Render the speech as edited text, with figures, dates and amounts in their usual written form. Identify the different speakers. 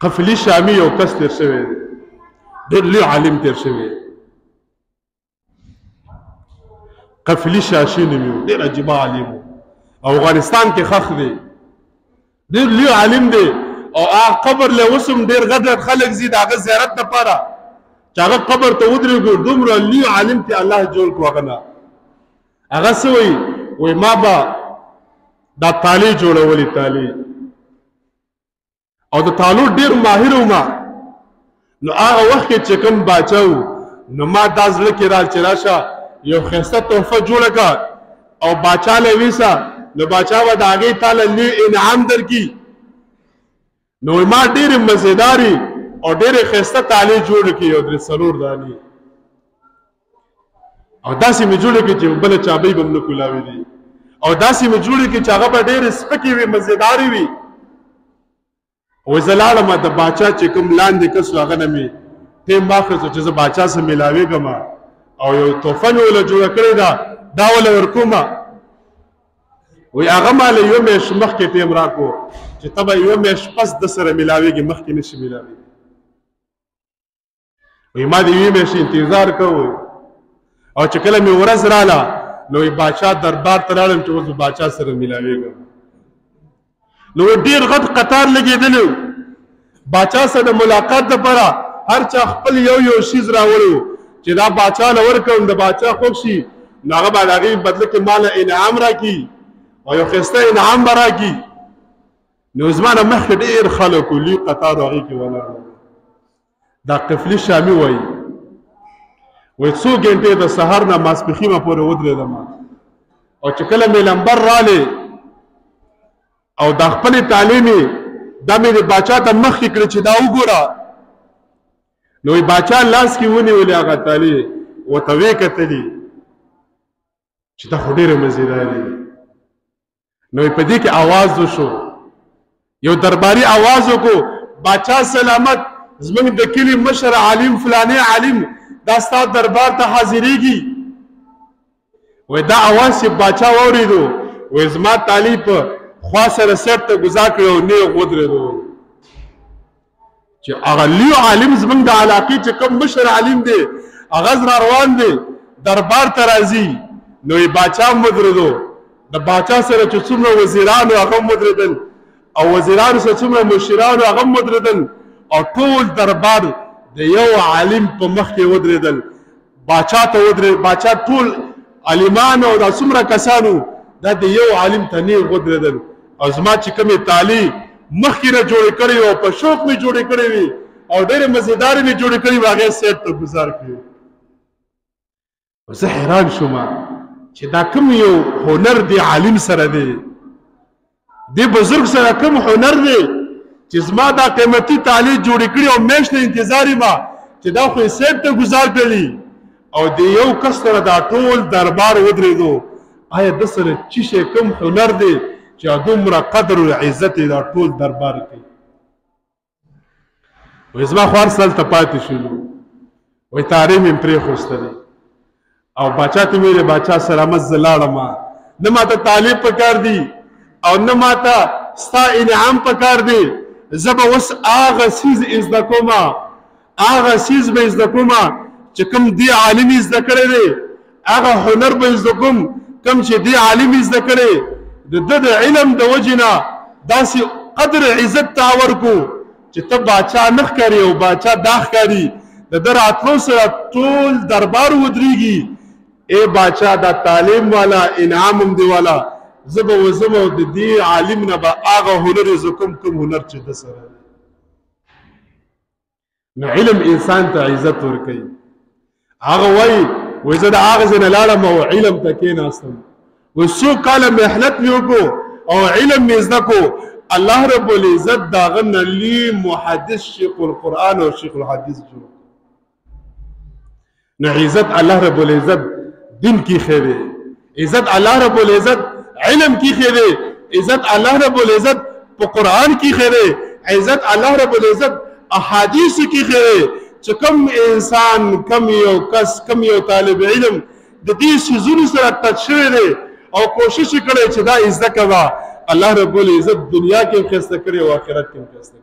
Speaker 1: قفلی شامی یو کس تیر شوی دی ډېر لوی عالم تیر شوی قفلی شاشي نومیو ډېر عجیبه عالم او افغانستان کې خخ دی ډېر لوی عالم دی او هغه قبر له وسم ډېر غټ خلک زی د هغه زیارت لپاره چې هغه قبر ته ودرېږو دومره لوی عالم ته الله جوړ کړو هغه نه هغه څه وایي ما به دا تالې جوړولې تالې او د تالو ډېر ماهر وم نو هغه وخت کې چې کوم باچا و نو ما دا زړه کې را چې راشه یو ښایسته تحفه جوړه کړه او باچا له ویسه نو باچا به د هغې تاله لوی انعام درکړي نو ما ډېرې مزېدارې او ډېرې ښایسته تالې جوړې کړي یو درې څلور دانې او داسې مې جوړې کړي چې بله چابۍ به م نه کولاوې دي او داسې مې جوړې کړي چې هغه به ډېرې سپکې وي مزېدارې وي او زه لاړم د باچا چې کوم لاندې کس و هغه نه مې ټیم واخیستو چې زه باچا سره میلاوېږم او یو تحفه مې وله جوړه کړې ده دا وله ورکومه وایي هغه ماله یوه میاشت مخکې ټیم راکړو چې ته به یوه میاشت پس د سره میلاوېږي مخکې نه شي میلاوېږي وایي ما د یوې میاشتې انتظار کوو او چې کله مې ورځ راله نو وایي باچا دربار ته لاړم چې اوس به باچا سره میلاوېږم نو ډېر غټ قطار لګېدلی باچا سره د ملاقات دپاره هر چا خپل یو یو شیز راوړی چې دا باچا له ورکړم د باچا خوښ شي نو هغه به د هغې بدله کې ما له انعام راکړي او یو ښایسته انعام به راکړي نو زما نه مخکې ډېر خلک و لوی قطار هغې کې ولاړ دا قفلي شامي وایي څو ګنټې د سهار نه ماسپښینه پورې ودرېدم او چې کله مې لمبر رالی او دا خپلې تعلیمې دا مې د باچا ته مخکې کړې چې دا وګوره نو باچا لاس کې ونیولې هغه تالې ورته ویې کتلې چې دا خو ډېره مزېدارې نو په دې کې اواز وشو یو درباري اواز وکړو باچا سلامت زموږ د کلي مشر عالم فلانی عالم دا ستا دربار ته حاضرېږي وایي دا اواز چې باچا واورېدو وایي زما تالې په خوا سره سیټ ته ګزار کړی او نیغ ودرېدو چې هغه لوی عالم زموږ د علاقې چې کوم مشر عالم دی هغه را روان دی دربار ته راځي نو یې باچا هم ودرېدو د باچا سره چې څومره وزیرانو هغه هم ودرېدل او وزیرانو سره څومره مشرانو هغه هم ودرېدل او ټول دربار د یو عالم په مخ کې ودرېدل باچا ته ودرېد باچا ټول عالمان او دا څومره کسانو دا د یو عالم ته نیغ ودرېدل او زما چې کومې تالې مخکې نه جوړې کړې وي او په شوق مې جوړې کړې وي او ډېرې مزېدارې مې جوړې کړې وي هغې سیټ ته ګزار کړې زه حیران شوم چې دا کوم یو هنر دی عالم سره دی دې بزرګ سره کوم هنر دی چې زما دا قیمتي تالې جوړې کړې او میاشت نه انتظار یې چې دا خو یې سیټ ته ګزار کړي او د یو کس سره دا ټول دربار ودرېدو آیا د سره چې شی کوم هنر دی چې دومره قدر او عزت دا ټول دربار کوي وایي زما خو هر څه هلته پاتې شولو وایي تارې مې پرېښوستلې او باچا ته مې ویلې باچا سلامت زه لاړم نه ماته طالب پکار دی او نه ماته ستا انعام پکار دی زه به اوس هغه څیز زده کوم هغه څیز به زده کوم چې کوم دې عالم یې زده کړی دی هغه هنر به زده کوم کوم چې دې عالم یې زده کړی د ده د علم د وجې نه داسې قدر عزت ته ورکو چې ته باچا نه ښکاري او باچا دا ښکاري د ده راتلو سره ټول دربار ودرېږي ای باچا دا تعلیم والا انعام هم دی والا زه به وځم او د دې عالم نه به هغه هنر یې زه کوم هنر چې ده سره نو علم انسان ته عزت ورکوي هغه وایي وایي زه د هغه ځای نه لاړم او علم ته کېناستم و څو کاله محنت مې وکړو او علم مې زده کړو الله رب العزت د هغه نه لوی محدث شیخ القرآن او شیخ الحدیث جوړ نو عزت الله رب العزت دین کې ښی دی عزت الله رب العزت علم کې ښی دی عزت الله رب العزت په قرآن کې ښی دی عزت الله رب العزت احادیث کې ښی دی چې کوم انسان کم یو کس کم یو طالب علم د دې څیزونو سره ټچ شوی دی او کوشش کړي چې دا زده کوه الله رب العزت دنیا کې هم ښایسته کړي او آخرت کې هم ښایسته